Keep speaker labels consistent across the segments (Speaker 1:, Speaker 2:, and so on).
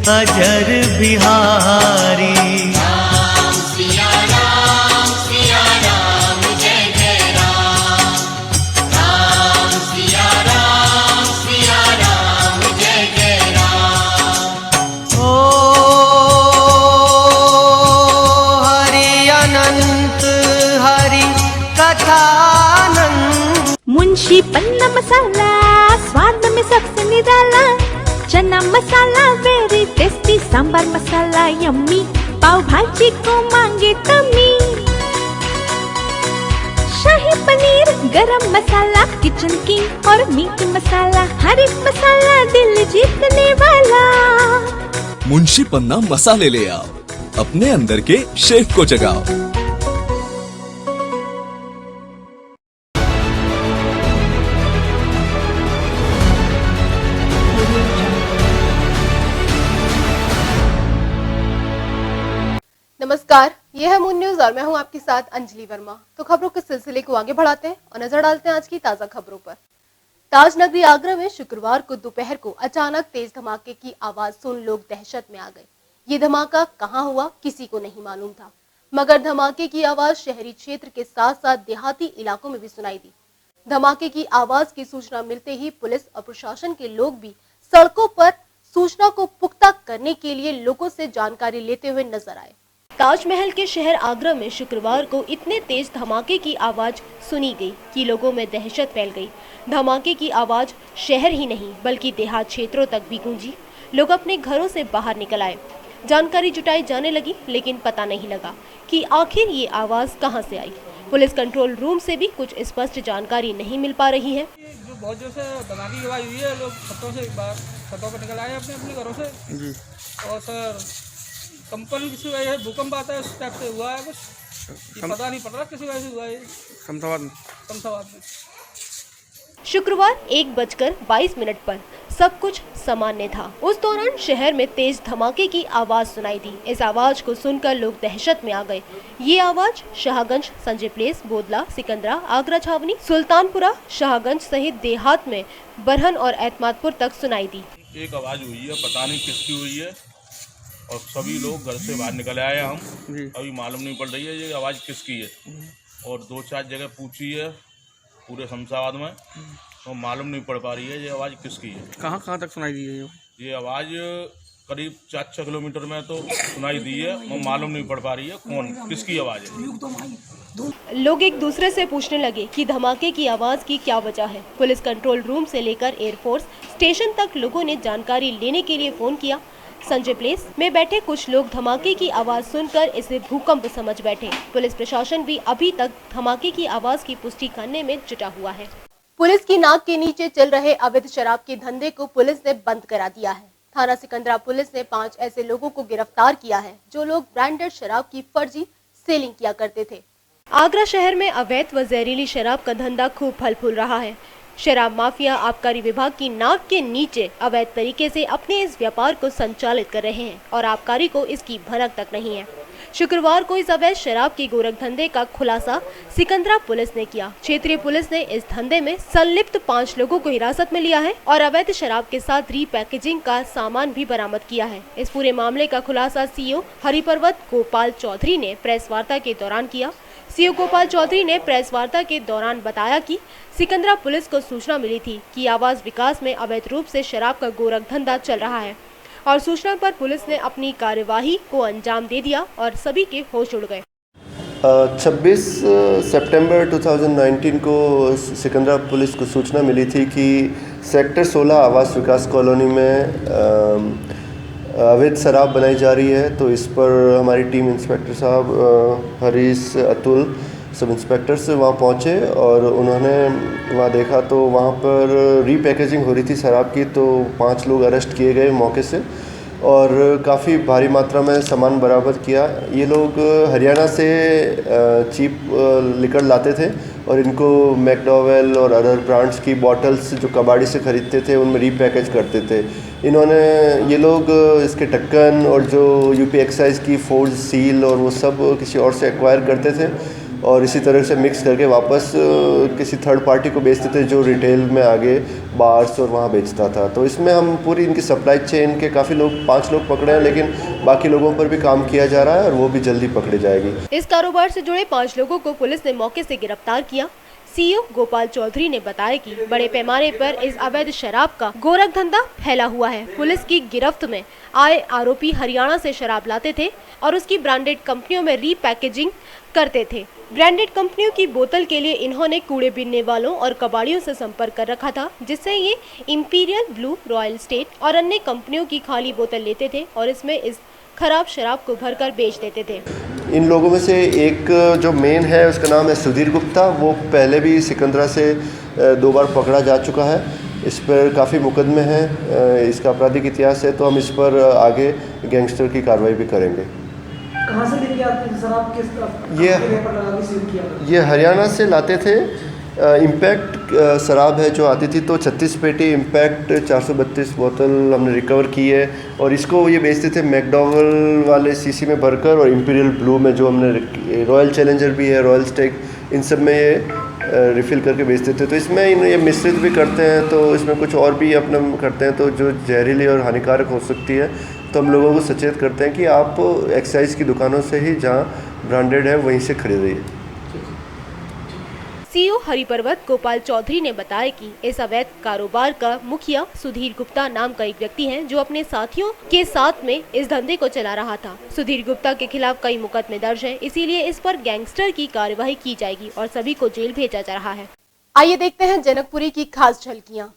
Speaker 1: अजर बिहारी।
Speaker 2: मुंशी पन्ना मसाला स्वाद में सबसे निराला, चना मसाला वेरी टेस्टी, सांबर मसाला यम्मी, पाव भाजी को मांगे तमी, शाही पनीर गरम मसाला किचन किंग और मीट मसाला, हर एक मसाला दिल जीतने वाला।
Speaker 3: मुंशी पन्ना मसाले ले आओ, अपने अंदर के शेफ को जगाओ।
Speaker 4: नमस्कार, यह है मून न्यूज और मैं हूं आपके साथ अंजलि वर्मा। तो खबरों के सिलसिले को आगे बढ़ाते हैं और नजर डालते हैं आज की ताजा खबरों पर। ताज नगरी आगरा में शुक्रवार को दोपहर को अचानक तेज धमाके की आवाज सुन लोग दहशत में आ गए। ये धमाका कहां हुआ किसी को नहीं मालूम था, मगर धमाके की आवाज शहरी क्षेत्र के साथ साथ देहाती इलाकों में भी सुनाई दी। धमाके की आवाज की सूचना मिलते ही पुलिस और प्रशासन के लोग भी सड़कों पर सूचना को पुख्ता करने के लिए लोगों से जानकारी लेते हुए नजर आए। ताजमहल के शहर आगरा में शुक्रवार को इतने तेज धमाके की आवाज सुनी गई कि लोगों में दहशत फैल गई। धमाके की आवाज शहर ही नहीं बल्कि देहात क्षेत्रों तक भी गूंजी। लोग अपने घरों से बाहर निकल आए, जानकारी जुटाई जाने लगी, लेकिन पता नहीं लगा कि आखिर ये आवाज कहां से आई। पुलिस कंट्रोल रूम से भी कुछ स्पष्ट जानकारी नहीं मिल पा रही है।
Speaker 5: जो बहुत जोर से धमाके की आवाज हुई है, लोग छतों पर निकल आए अपने अपने घरों से जी। और सर कंपनी किसी वजह से भूकंप आता है उस टाइप से हुआ है, कुछ पता नहीं पड़ रहा किसी वजह से हुआ है। शमशाबाद में
Speaker 4: शुक्रवार 1:22 पर सब कुछ सामान्य था। उस दौरान शहर में तेज धमाके की आवाज सुनाई दी। इस आवाज को सुनकर लोग दहशत में आ गए। ये आवाज शाहगंज, संजय प्लेस, बोदला, सिकंदरा, आगरा छावनी, सुल्तानपुरा, शाहगंज सहित देहात में बरहन और एतमादपुर तक सुनाई दी।
Speaker 6: एक आवाज हुई है, पता नहीं किसकी हुई है और सभी लोग घर से बाहर निकल आए। हम अभी मालूम नहीं पड़ रही है ये आवाज़ किसकी है, और 4-5 जगह पूछी है पूरे शमशाबाद में, तो मालूम नहीं पड़ पा रही है ये आवाज़ किसकी है।
Speaker 5: कहाँ तक सुनाई दी है
Speaker 6: ये आवाज़? करीब 4-6 किलोमीटर में तो सुनाई दी है, वो मालूम नहीं पड़ पा रही है कौन किसकी आवाज़ है।
Speaker 4: लोग एक दूसरे से पूछने लगे कि धमाके की आवाज की क्या वजह है। पुलिस कंट्रोल रूम से लेकर एयरफोर्स स्टेशन तक लोगों ने जानकारी लेने के लिए फोन किया। संजय प्लेस में बैठे कुछ लोग धमाके की आवाज सुनकर इसे भूकंप समझ बैठे। पुलिस प्रशासन भी अभी तक धमाके की आवाज की पुष्टि करने में जुटा हुआ है। पुलिस की नाक के नीचे चल रहे अवैध शराब के धंधे को पुलिस ने बंद करा दिया है। थाना सिकंदरा पुलिस ने 5 ऐसे लोगों को गिरफ्तार किया है जो लोग ब्रांडेड शराब की फर्जी सेलिंग किया करते थे। आगरा शहर में अवैध व जहरीली शराब का धंधा खूब फल फूल रहा है। शराब माफिया आबकारी विभाग की नाक के नीचे अवैध तरीके से अपने इस व्यापार को संचालित कर रहे हैं और आबकारी को इसकी भनक तक नहीं है। शुक्रवार को इस अवैध शराब की गोरख धंधे का खुलासा सिकंदरा पुलिस ने किया। क्षेत्रीय पुलिस ने इस धंधे में संलिप्त 5 लोगों को हिरासत में लिया है और अवैध शराब के साथ रीपैकेजिंग का सामान भी बरामद किया है। इस पूरे मामले का खुलासा सीओ हरिपर्वत गोपाल चौधरी ने प्रेस वार्ता के दौरान किया। सीओ गोपाल चौधरी ने प्रेस वार्ता के दौरान बताया कि सिकंदरा पुलिस को सूचना मिली थी कि आवास विकास में अवैध रूप से शराब का गोरख धंधा चल रहा है और सूचना पर पुलिस ने अपनी कार्यवाही को अंजाम दे दिया और सभी के होश उड़ गए।
Speaker 7: 26 सितंबर 2019 को सिकंदरा पुलिस को सूचना मिली थी कि सेक्टर 16 आवास विकास कॉलोनी में अवैध शराब बनाई जा रही है। तो इस पर हमारी टीम इंस्पेक्टर साहब हरीश, अतुल सब इंस्पेक्टर से वहाँ पहुँचे और उन्होंने वहाँ देखा तो वहाँ पर रीपैकेजिंग हो रही थी शराब की। तो 5 लोग अरेस्ट किए गए मौके से और काफ़ी भारी मात्रा में सामान बरामद किया। ये लोग हरियाणा से चीप लिकर लाते थे और इनको मैकडॉवेल और अदर ब्रांड्स की बॉटल्स जो कबाड़ी से ख़रीदते थे उनमें रीपैकेज करते थे। ये लोग इसके ढक्कन और जो यूपी एक्साइज की फोर्ज सील और वो सब किसी और से एक्वायर करते थे और इसी तरह से मिक्स करके वापस किसी थर्ड पार्टी को बेचते थे जो रिटेल में आगे बार्स और वहाँ बेचता था। तो इसमें हम पूरी इनकी सप्लाई चेन के काफ़ी लोग 5 लोग पकड़े हैं, लेकिन बाकी लोगों पर भी काम किया जा रहा है और वो भी जल्दी पकड़ी जाएगी।
Speaker 4: इस कारोबार से जुड़े 5 लोगों को पुलिस ने मौके से गिरफ्तार किया। सीईओ गोपाल चौधरी ने बताया कि बड़े पैमाने पर इस अवैध शराब का गोरख धंधा फैला हुआ है। पुलिस की गिरफ्त में आए आरोपी हरियाणा से शराब लाते थे और उसकी ब्रांडेड कंपनियों में रीपैकेजिंग करते थे। ब्रांडेड कंपनियों की बोतल के लिए इन्होंने कूड़े बीनने वालों और कबाड़ियों से संपर्क कर रखा था, जिससे ये इंपीरियल ब्लू, रॉयल स्टेट और अन्य कंपनियों की खाली बोतल लेते थे और इसमें इस खराब शराब को भरकर बेच देते थे।
Speaker 7: इन लोगों में से एक जो मेन है उसका नाम है सुधीर गुप्ता। वो पहले भी सिकंदरा से 2 बार पकड़ा जा चुका है। इस पर काफ़ी मुकदमे हैं, इसका आपराधिक इतिहास है, तो हम इस पर आगे गैंगस्टर की कार्रवाई भी करेंगे।
Speaker 8: कहाँ से लेके आते थे शराब? किस तरफ ये हरियाणा
Speaker 7: से लाते थे। इम्पैक्ट शराब है जो आती थी, तो 36 पेटी इम्पैक्ट 432 बोतल हमने रिकवर की है और इसको ये बेचते थे मैकडॉवेल वाले सीसी में भरकर और इंपीरियल ब्लू में, जो हमने रॉयल चैलेंजर भी है, रॉयल स्टेक, इन सब में ये रिफ़िल करके बेचते थे। तो इसमें ये मिश्रित भी करते हैं, तो इसमें कुछ और भी अपना करते हैं तो जो जहरीली और हानिकारक हो सकती है। तो हम लोगों को सचेत करते हैं कि आप एक्साइज की दुकानों से ही, जहाँ ब्रांडेड है वहीं से खरीदिए।
Speaker 4: सीईओ हरिपर्वत गोपाल चौधरी ने बताया कि इस अवैध कारोबार का मुखिया सुधीर गुप्ता नाम का एक व्यक्ति है, जो अपने साथियों के साथ में इस धंधे को चला रहा था। सुधीर गुप्ता के खिलाफ कई मुकदमे दर्ज हैं, इसीलिए इस पर गैंगस्टर की कार्यवाही की जाएगी और सभी को जेल भेजा जा रहा है। आइए देखते हैं जनकपुरी की खास झलकियाँ।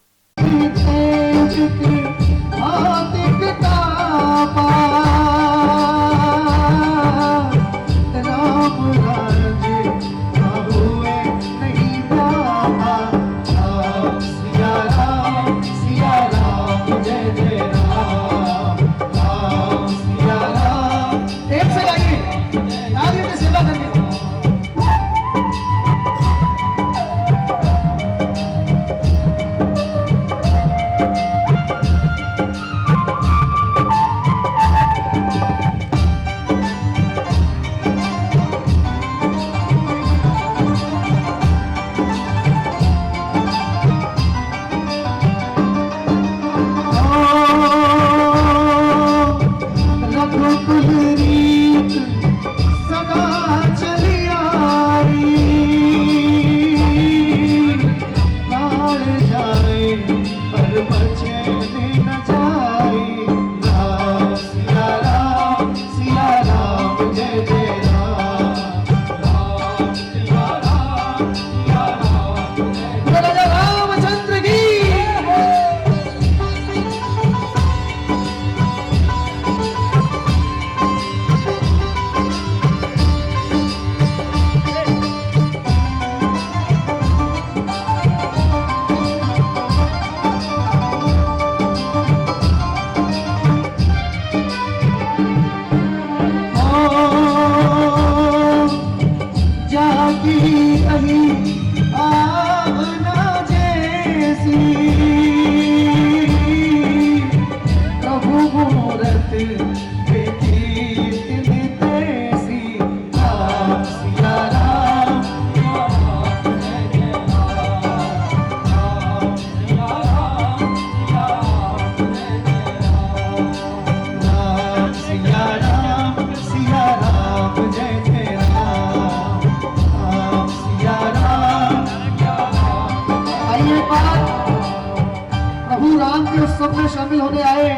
Speaker 8: शामिल होने आए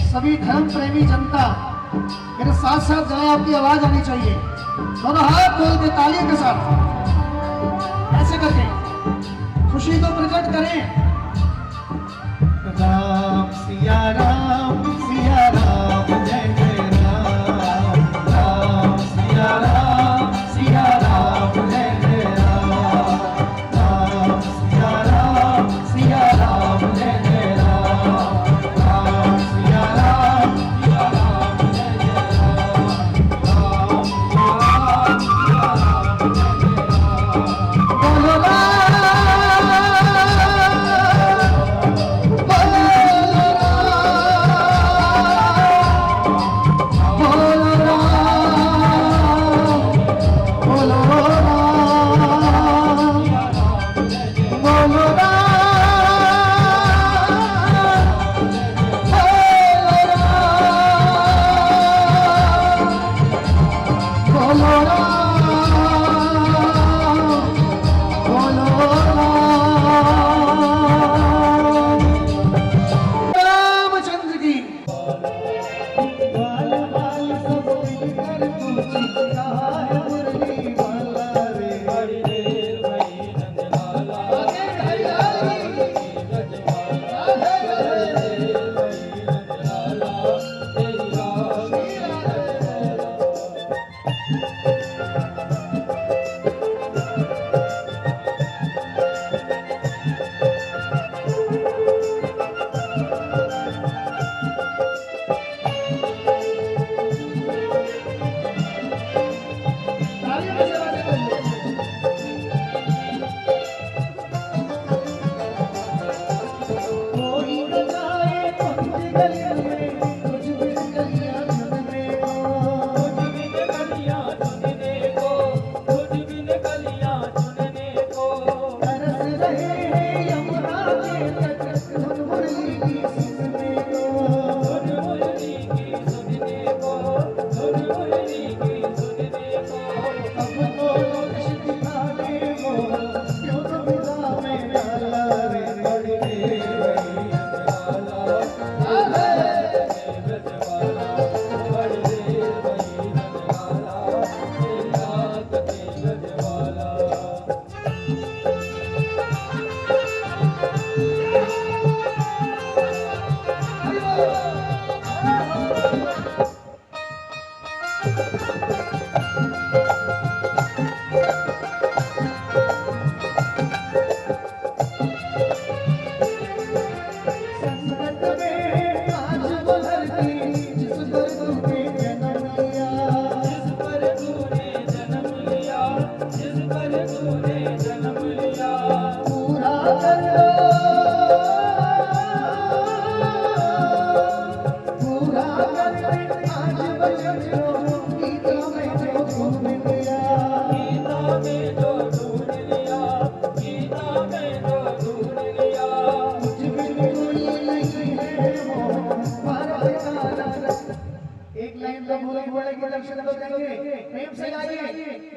Speaker 8: सभी धर्म प्रेमी जनता, मेरे साथ साथ जरा आपकी आवाज आनी चाहिए। दोनों हाथ खोल के तालियों के साथ ऐसे करके खुशी को प्रकट करें। राम सिया राम जय जय राम, राम सिया राम जय जय राम, राम सिया राम जय जय राम, राम सिया राम जय जय राम, बोलो राम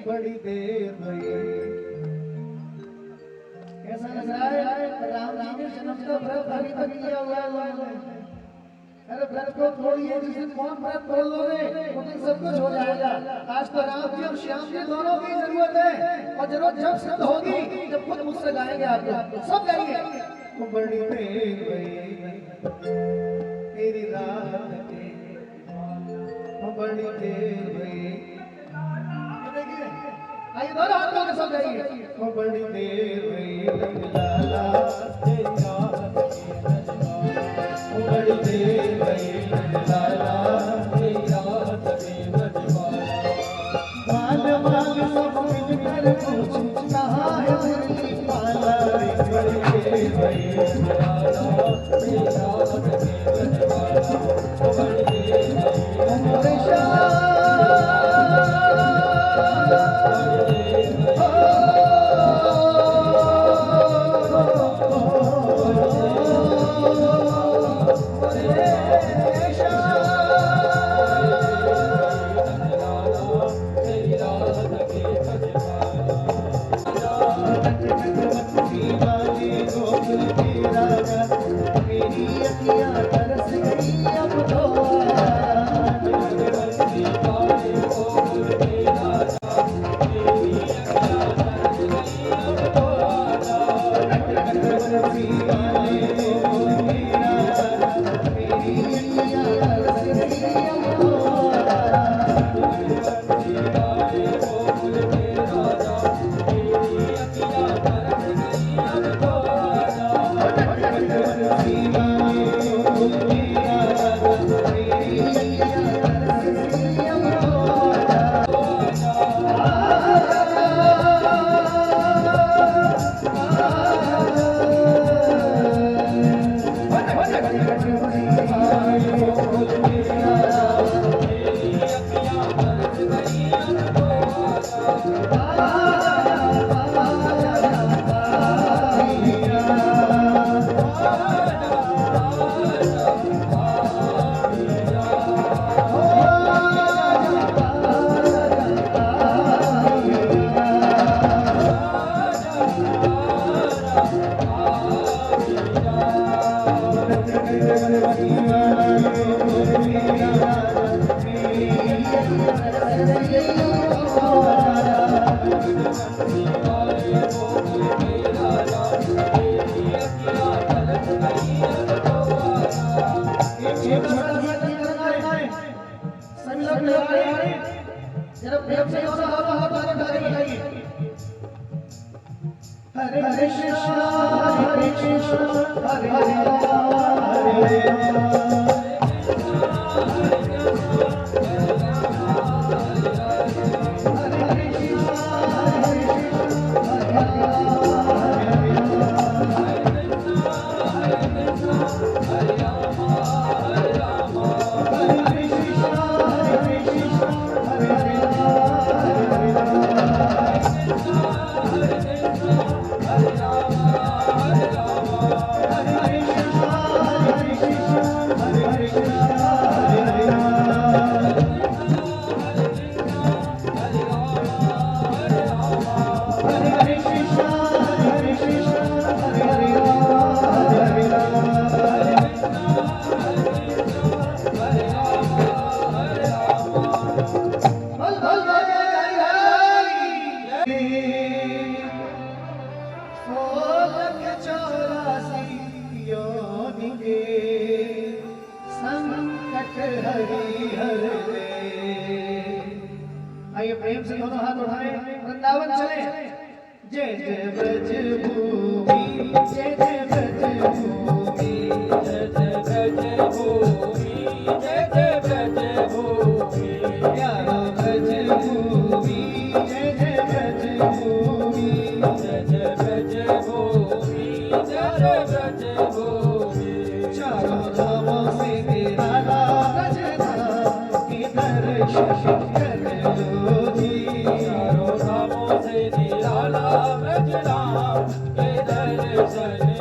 Speaker 8: बड़ी देर भई कैसा लग रहा है राम जी के जन्म का व्रत अभी तक किया हुआ है। अरे व्रत को छोड़िए, जिस दिन कौन व्रत तोड़ लोगे उस दिन सब कुछ हो जाएगा। आज तो राम जी और श्याम जी दोनों की जरूरत है, और जरूरत जब सिद्ध होगी जब खुद मुझसे गाएंगे आप सब गाएंगे। बड़ी देर भई तेरी रात के, बड़ी देर भई। आइए दोनों हाथ मिलकर सब गाइए। बड़ी देर भई लाला तेरी रात के, बड़ी देर भई लाला तेरी रात के बजवाला। माल माल सब मिलकर पूछ कहाँ है मुरली माला रे। बड़ी देर भई लाला तेरी रात के बजवाला। बड़ी देर भई मोरे शाह सभी लोग तैयार हैं जरा प्रेम से दोनों हाथ ऊपर बताइए हरे कृष्णा हरे कृष्णा हरे राम आइए प्रेम से दोनों हाथ उठाएं वृंदावन चले जय जय ब्रज भूमि जय जय ब्रज भूमि जय जय ब्रज भूमि जय जय ब्रज भूमि प्यारा ब्रज भूमि जय जय ब्रज भूमि जय जय ब्रज भूमि जय जय ब्रज भूमि चारों धामों से निराला ब्रज धाम की दर्शन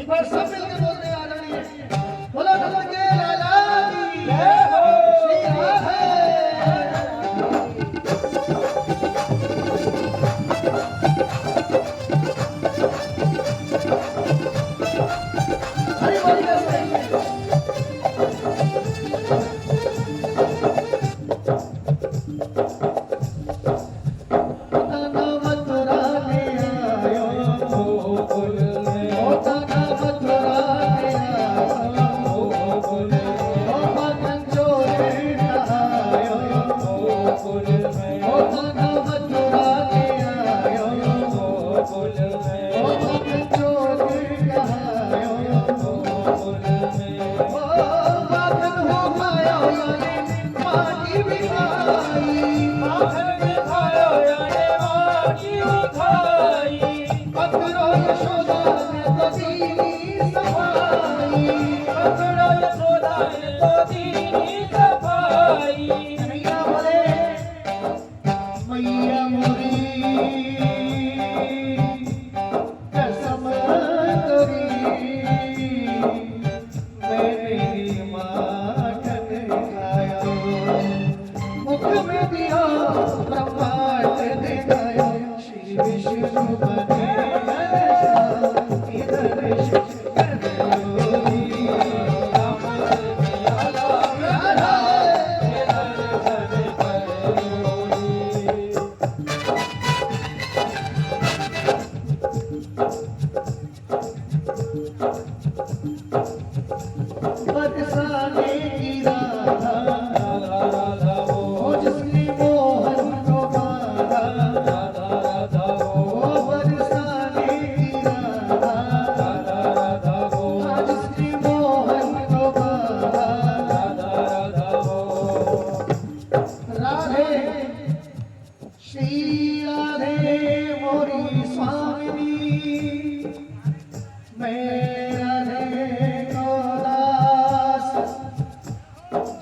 Speaker 8: एक बार सब मिलकर बोलते हैं आदरणीय बोलो नंद के लाला की जय हो श्री राधे हरि बोल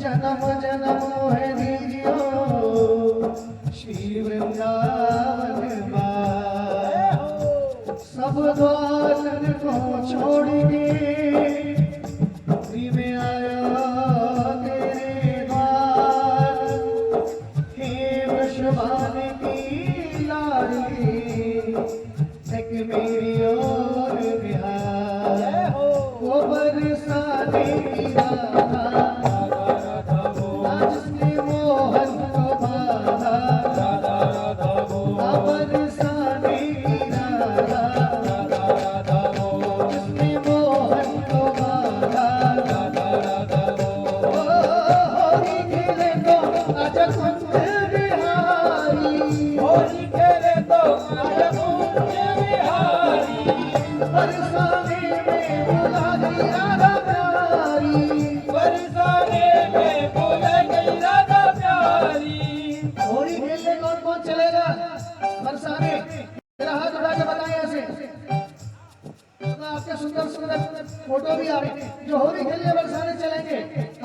Speaker 8: जन्म जन्म है दीजियो श्री वृंदावन सब द्वार को छोड़ के में आया तेरे द्वार हे वृषभान की लाडली एक मेरी और बिहार वो बरसाने की राधा जिसने मोहन को बाधा बरसाने की राधा जिसने मोहन को बाधा होली खेले तो आजा कुंज बिहारी होली खेले तो आजा कुंज बिहारी बरसाने में बुला गई राधा प्यारी बरसाने में बुला गई राधा प्यारी होली खेलने कौन कौन चलेगा बरसाने मेरा हाथ उठा के बताएं ऐसे आपके सुंदर सुंदर फोटो भी आ रहे जो होली खेलने बरसाने चलेंगे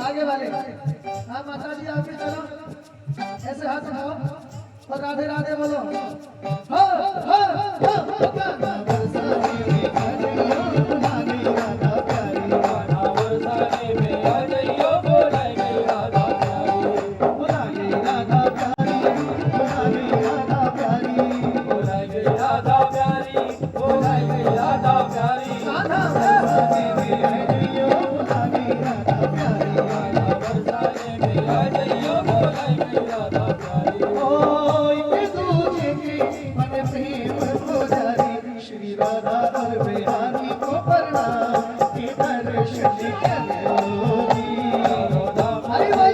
Speaker 8: आगे वाले हाँ माता जी आप भी चलो ऐसे हाथ उठाओ और राधे राधे बोलो हाँ हाँ हाँ बरसाने में आ जाइयो बुला गई राधा प्यारी बरसाने में आ जाइयो बुला गई राधा प्यारी बुला गई राधा प्यारी बुला गई राधा प्यारी बुला गई राधा प्यारी बुला गई राधा प्यारी राधा बरसाने में आ जाइयो बुला गई राधा प्यारी राधा बरसाने में आ जाइयो बुला गई राधा प्यारी ओ एक दूजे के मन प्रेम को जारी श्री राधा और बिहारी को प्रणाम के दर्शन करोगी हरि बोल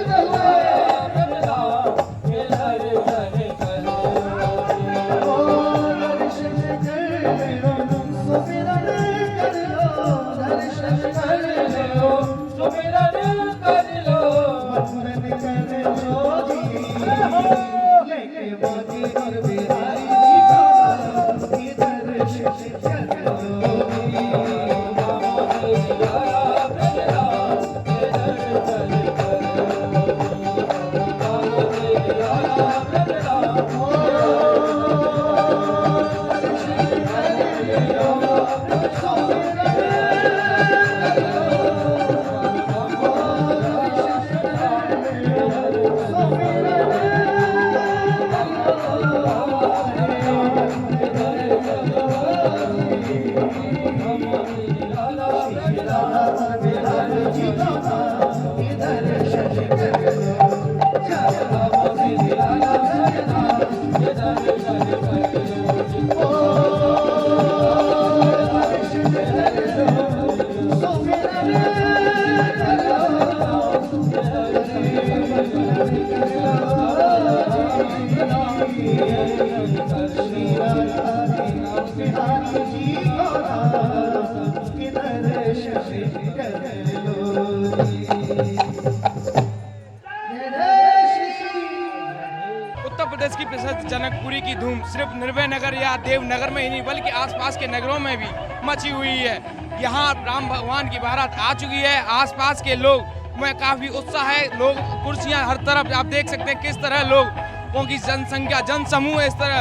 Speaker 9: उत्तर प्रदेश की प्रसिद्ध जनकपुरी की धूम सिर्फ निर्भय नगर या देवनगर में ही नहीं बल्कि आसपास के नगरों में भी मची हुई है। यहाँ राम भगवान की बारात आ चुकी है। आसपास के लोग में काफी उत्साह है। लोग कुर्सियाँ हर तरफ आप देख सकते हैं किस तरह लोगों की जनसंख्या जनसमूह इस तरह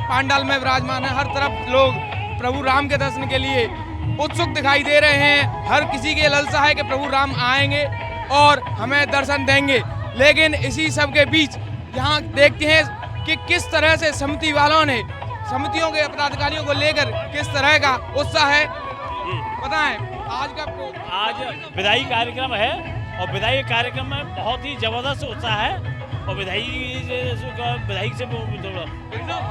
Speaker 9: पांडाल में विराजमान है। हर तरफ लोग प्रभु राम के दर्शन के लिए उत्सुक दिखाई दे रहे हैं। हर किसी के लालसा है कि प्रभु राम आएंगे और हमें दर्शन देंगे। लेकिन इसी सब के बीच यहाँ देखते हैं कि किस तरह से समिति वालों ने समितियों के पदाधिकारियों को लेकर किस तरह का उत्साह है। बताएं आज
Speaker 10: विदाई कार्यक्रम है और विदाई कार्यक्रम में बहुत ही जबरदस्त उत्साह है और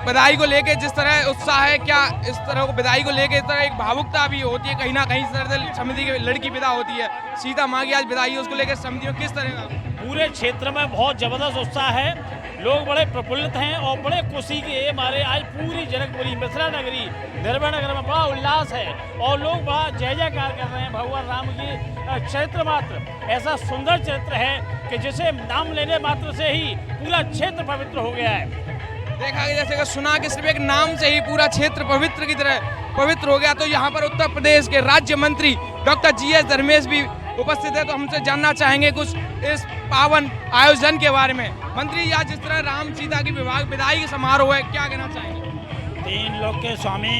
Speaker 9: विदाई को लेके जिस तरह उत्साह है, क्या इस तरह को विदाई को लेके इस तरह एक भावुकता भी होती है कहीं ना कहीं इस तरह से समिति की लड़की विदा होती है, सीता माँ की आज विदाई है, उसको लेकर समिति में किस तरह का?
Speaker 10: पूरे क्षेत्र में बहुत जबरदस्त उत्साह है। लोग बड़े प्रफुल्लित हैं और बड़े खुशी के हमारे आज पूरी जनकपुरी मिथिला नगरी निर्भय नगर में बड़ा उल्लास है और लोग बड़ा जय जयकार कर रहे हैं। भगवान राम की चरित्र मात्र ऐसा सुंदर चरित्र है कि जिसे नाम लेने मात्र से ही पूरा क्षेत्र पवित्र हो गया है।
Speaker 9: देखा गया जैसे कि सुना कि सिर्फ एक नाम से ही पूरा क्षेत्र पवित्र की तरह पवित्र हो गया। तो यहाँ पर उत्तर प्रदेश के राज्य मंत्री डॉक्टर GS धर्मेश भी उपस्थित है, तो हमसे जानना चाहेंगे कुछ इस पावन आयोजन के बारे में। मंत्री जी, आज जिस तरह राम सीता की विदाई समारोह है, क्या कहना चाहेंगे?
Speaker 10: 3 लोक के स्वामी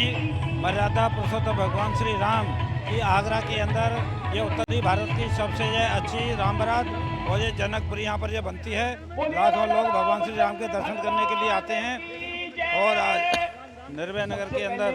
Speaker 10: मर्यादा पुरुषोत्तम भगवान श्री राम की आगरा के अंदर ये उत्तरी भारत की सबसे अच्छी राम बारात और ये जनकपुरी यहाँ पर ये बनती है। लाखों लोग भगवान श्री राम के दर्शन करने के लिए आते हैं और आज निर्भय नगर के अंदर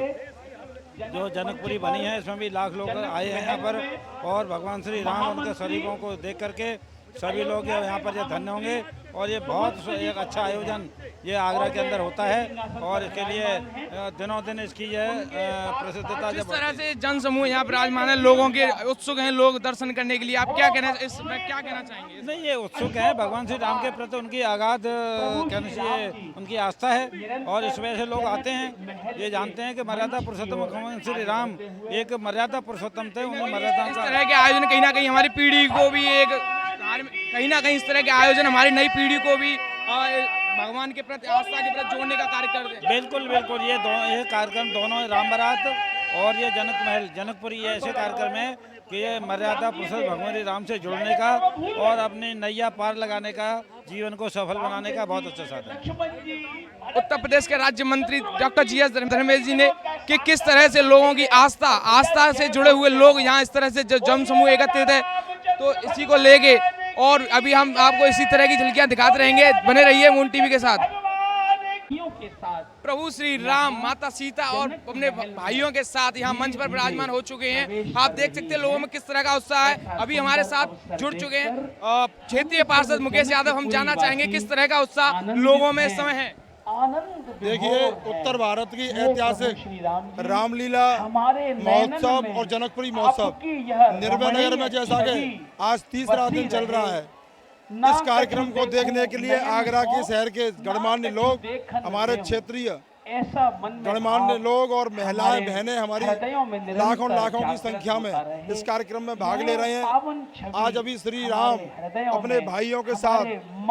Speaker 10: जो जनकपुरी बनी है इसमें भी लाख लोग आए हैं यहाँ पर और भगवान श्री राम उनके शरीफों को देख करके सभी लोग यहाँ पर ये धन्य होंगे। और ये बहुत एक अच्छा आयोजन ये आगरा के अंदर होता है और इसके लिए दिनों दिन इसकी ये प्रसिद्धता
Speaker 9: जिस तरह से जन समूह यहाँ विराजमान है, लोगों के उत्सुक हैं लोग दर्शन करने के लिए, आप क्या कहना चाहेंगे?
Speaker 10: नहीं, ये उत्सुक है, भगवान श्री राम के प्रति उनकी आगाध कहना चाहिए उनकी आस्था है और इस वजह से लोग आते हैं। ये जानते हैं कि मर्यादा पुरुषोत्तम भगवान श्री राम एक मर्यादा पुरुषोत्तम थे। उन्हें मर्यादा
Speaker 9: इस तरह के आयोजन कहीं ना कहीं हमारी पीढ़ी को भी कहीं ना कहीं इस तरह के आयोजन हमारी नई पीढ़ी को भी भगवान के प्रति आस्था के प्रति जोड़ने का कार्य करते हैं।
Speaker 10: बिल्कुल बिल्कुल, ये कार्यक्रम दोनों राम बारात और ये जनक महल जनकपुरी ये ऐसे कार्यक्रम है कि ये मर्यादा पुरुषोत्तम भगवान श्री राम से जुड़ने का और अपनी नैया पार लगाने का, जीवन को सफल बनाने का बहुत अच्छा साधन है।
Speaker 9: उत्तर प्रदेश के राज्य मंत्री डॉक्टर जी.एस. धर्मेश जी ने कि किस तरह से लोगों की आस्था से जुड़े हुए लोग यहाँ इस तरह से जो जन समूह एकत्रित है, तो इसी को लेके और अभी हम आपको इसी तरह की झलकियां दिखाते रहेंगे। बने रहिए मून टीवी के साथ। प्रभु श्री राम, माता सीता और अपने भाइयों के साथ यहाँ मंच पर विराजमान हो चुके हैं। आप देख सकते हैं लोगों में किस तरह का उत्साह है। अभी हमारे साथ जुड़ चुके हैं क्षेत्रीय पार्षद मुकेश यादव। हम जानना चाहेंगे किस तरह का उत्साह लोगों में इस समय है।
Speaker 11: देखिए, उत्तर भारत की ऐतिहासिक रामलीला महोत्सव और जनकपुरी महोत्सव निर्भय नगर में जैसा कि आज तीसरा दिन चल रहा है, इस कार्यक्रम को देखने के लिए आगरा के शहर के गणमान्य लोग, हमारे क्षेत्रीय गणमान्य लोग और महिलाएं बहनें हमारी लाखों की संख्या में इस कार्यक्रम में भाग ले रहे हैं। आज अभी श्री राम अपने भाइयों के साथ,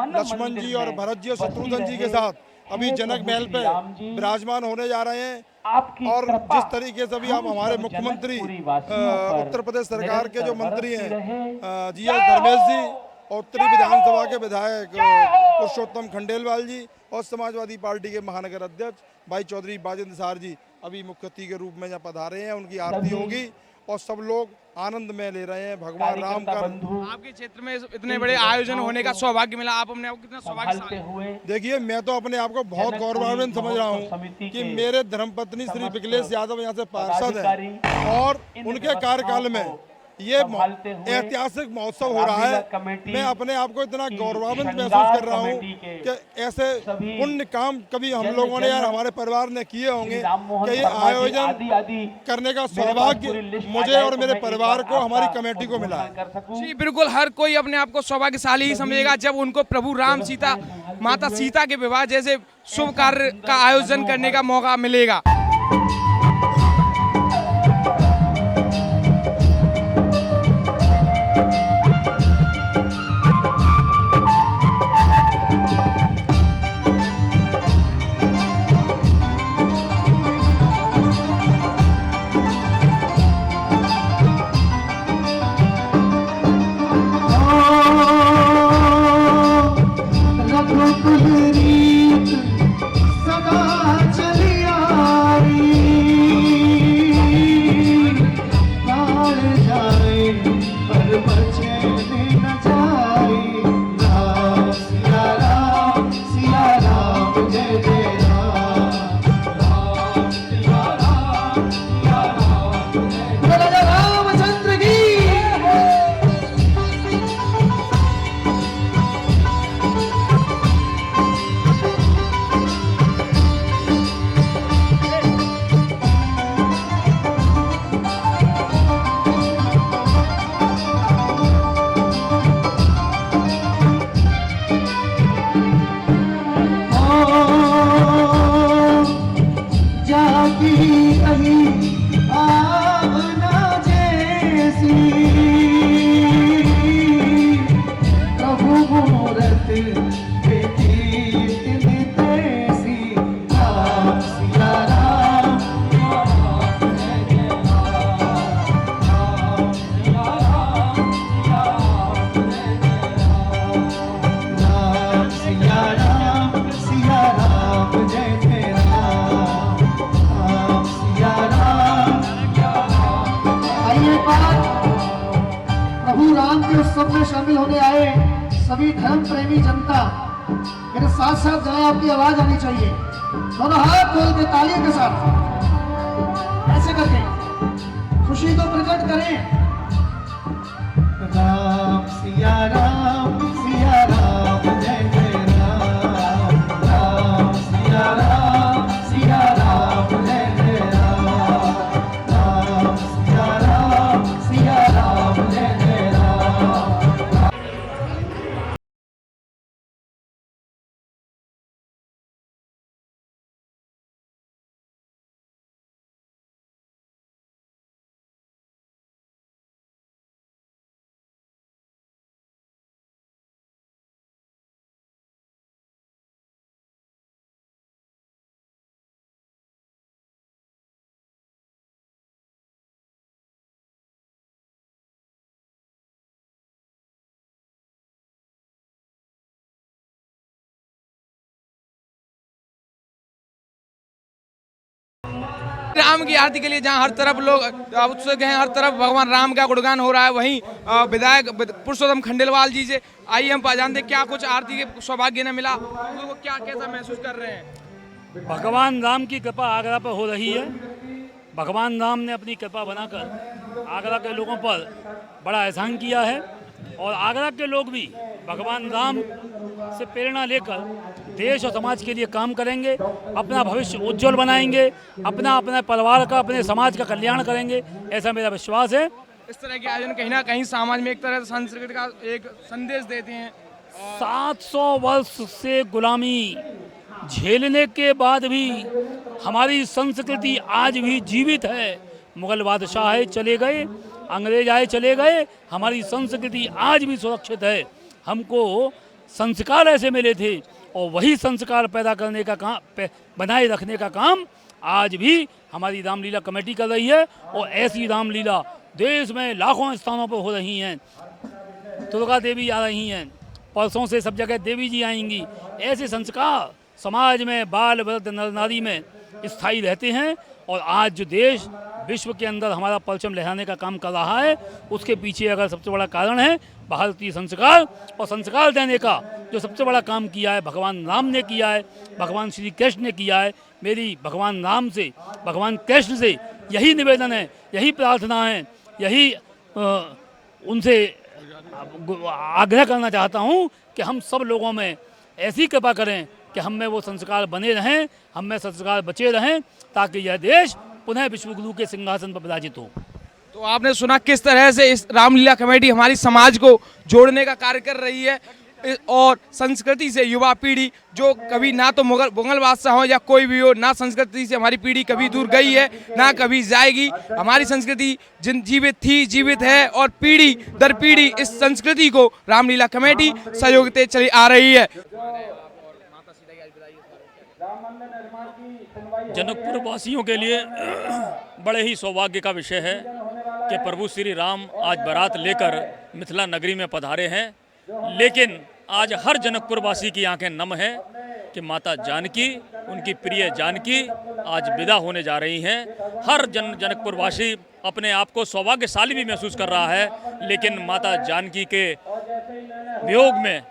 Speaker 11: लक्ष्मण जी और भरत जी और शत्रुघ्न जी के साथ अभी जनक महल पे विराजमान होने जा रहे हैं। और जिस तरीके से अभी आप हमारे मुख्यमंत्री उत्तर प्रदेश सरकार के जो मंत्री हैं जी.एस. धर्मेश जी और उत्तरी विधानसभा के विधायक पुरुषोत्तम खंडेलवाल जी और समाजवादी पार्टी के महानगर अध्यक्ष भाई चौधरी बाजेंद्र सार जी अभी मुख्य अतिथि के रूप में यहाँ पधारे हैं। उनकी आरती होगी और सब लोग आनंद में ले रहे हैं भगवान राम का।
Speaker 9: आपके क्षेत्र में इतने बड़े आयोजन होने का सौभाग्य मिला, आप अपने आप कितना सौभाग्यशाली?
Speaker 11: देखिए, मैं तो अपने आप को बहुत गौरवान्वित समझ रहा हूँ कि मेरे धर्मपत्नी श्री विकलेश यादव यहाँ से पार्षद हैं और उनके कार्यकाल में ये ऐतिहासिक महोत्सव हो रहा है। मैं अपने आप को इतना गौरवान्वित महसूस कर रहा हूँ कि ऐसे पुण्य काम कभी हम लोगों ने या हमारे परिवार ने किए होंगे कि ये आयोजन करने का सौभाग्य मुझे और मेरे परिवार को, हमारी कमेटी को मिला है।
Speaker 9: जी बिल्कुल, हर कोई अपने आप को सौभाग्यशाली ही समझेगा जब उनको प्रभु राम सीता, माता सीता के विवाह जैसे शुभ कार्य का आयोजन करने का मौका मिलेगा।
Speaker 8: शामिल होने आए सभी धर्म प्रेमी जनता, मेरे साथ साथ जरा आपकी आवाज आनी चाहिए, दोनों हाथ खोल के तालियों के साथ ऐसे करके खुशी को प्रकट करें। राम सिया राम जय जय राम, राम सिया राम जय जय राम, राम सिया राम जय जय राम।
Speaker 9: राम की आरती के लिए जहां हर तरफ लोग उत्सुक हैं, हर तरफ भगवान राम का गुणगान हो रहा है, वहीं विधायक पुरुषोत्तम खंडेलवाल जी से आइए हम जानते क्या कुछ आरती के सौभाग्य ने मिला, तो वो क्या कैसा महसूस कर रहे हैं।
Speaker 12: भगवान राम की कृपा आगरा पर हो रही है। भगवान राम ने अपनी कृपा बनाकर आगरा के लोगों पर बड़ा एहसान किया है और आगरा के लोग भी भगवान राम से प्रेरणा लेकर देश और समाज के लिए काम करेंगे, अपना भविष्य उज्जवल बनाएंगे, अपना परिवार का, अपने समाज का कल्याण करेंगे, ऐसा मेरा विश्वास है।
Speaker 9: इस तरह के आयोजन कहीं ना कहीं समाज में एक तरह से संस्कृति का एक संदेश देते हैं।
Speaker 12: 700 वर्ष से गुलामी झेलने के बाद भी हमारी संस्कृति आज भी जीवित है। मुगल बादशाह आए चले गए, अंग्रेज आए चले गए, हमारी संस्कृति आज भी सुरक्षित है। हमको संस्कार ऐसे मिले थे और वही संस्कार पैदा करने का काम, बनाए रखने का काम आज भी हमारी रामलीला कमेटी कर रही है और ऐसी रामलीला देश में लाखों स्थानों पर हो रही हैं। दुर्गा देवी आ रही हैं, परसों से सब जगह देवी जी आएंगी। ऐसे संस्कार समाज में बाल वृद्ध नर नारी में स्थायी रहते हैं और आज जो देश विश्व के अंदर हमारा परचम लहराने का काम कर रहा है, उसके पीछे अगर सबसे बड़ा कारण है भारतीय संस्कार, और संस्कार देने का जो सबसे बड़ा काम किया है भगवान राम ने किया है, भगवान श्री कृष्ण ने किया है। मेरी भगवान राम से, भगवान कृष्ण से यही निवेदन है, यही प्रार्थना है, यही उनसे आग्रह करना चाहता हूँ कि हम सब लोगों में ऐसी कृपा करें कि हम में वो संस्कार बने रहें, हम में संस्कार बचे रहें, ताकि यह देश पुनः विश्वगुरु के सिंहासन पर विराजित हो।
Speaker 9: तो आपने सुना किस तरह से इस रामलीला कमेटी हमारी समाज को जोड़ने का कार्य कर रही है और संस्कृति से युवा पीढ़ी जो कभी ना तो मुगल बादशाह हो या कोई भी हो, ना संस्कृति से हमारी पीढ़ी कभी दूर गई है ना कभी जाएगी। हमारी संस्कृति जीवित थी, जीवित है और पीढ़ी दर पीढ़ी इस संस्कृति को रामलीला कमेटी सहयोग देते चली आ रही है।
Speaker 12: जनकपुर वासियों के लिए बड़े ही सौभाग्य का विषय है कि प्रभु श्री राम आज बारात लेकर मिथिला नगरी में पधारे हैं, लेकिन आज हर जनकपुर वासी की आंखें नम है कि माता जानकी, उनकी प्रिय जानकी आज विदा होने जा रही हैं। हर जनकपुर वासी अपने आप को सौभाग्यशाली भी महसूस कर रहा है, लेकिन माता जानकी के वियोग में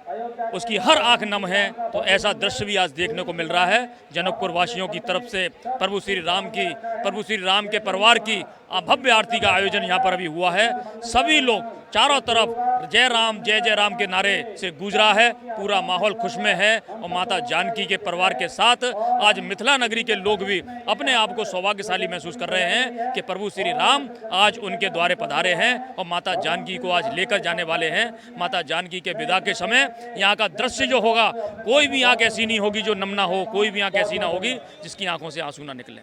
Speaker 12: उसकी हर आंख नम है। तो ऐसा दृश्य भी आज देखने को मिल रहा है। जनकपुर वासियों की तरफ से प्रभु श्री राम के परिवार की भव्य आरती का आयोजन यहाँ पर अभी हुआ है। सभी लोग चारों तरफ जय जय राम के नारे से गूंज रहा है, पूरा माहौल खुशमय है और माता जानकी के परिवार के साथ आज मिथिला नगरी के लोग भी अपने आप को सौभाग्यशाली महसूस कर रहे हैं कि प्रभु श्री राम आज उनके द्वारे पधारे हैं और माता जानकी को आज लेकर जाने वाले हैं। माता जानकी के विदा के समय यहाँ का दृश्य जो होगा, कोई भी आंख ऐसी नहीं होगी जो नम ना हो, कोई भी आंख ऐसी ना होगी जिसकी आंखों से आंसू ना निकले।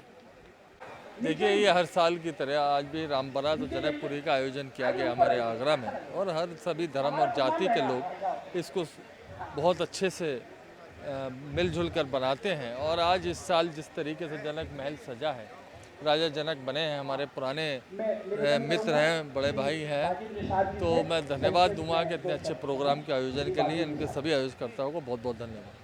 Speaker 13: देखिए, ये हर साल की तरह आज भी राम बारात और जनकपुरी का आयोजन किया गया हमारे आगरा में, और हर सभी धर्म और जाति के लोग इसको बहुत अच्छे से मिलजुल कर बनाते हैं। और आज इस साल जिस तरीके से जनक महल सजा है, राजा जनक बने हैं, हमारे पुराने मित्र हैं, बड़े भाई हैं, तो मैं धन्यवाद दूंगा कि इतने अच्छे प्रोग्राम के आयोजन के लिए इनके सभी आयोजकर्ताओं को बहुत बहुत धन्यवाद।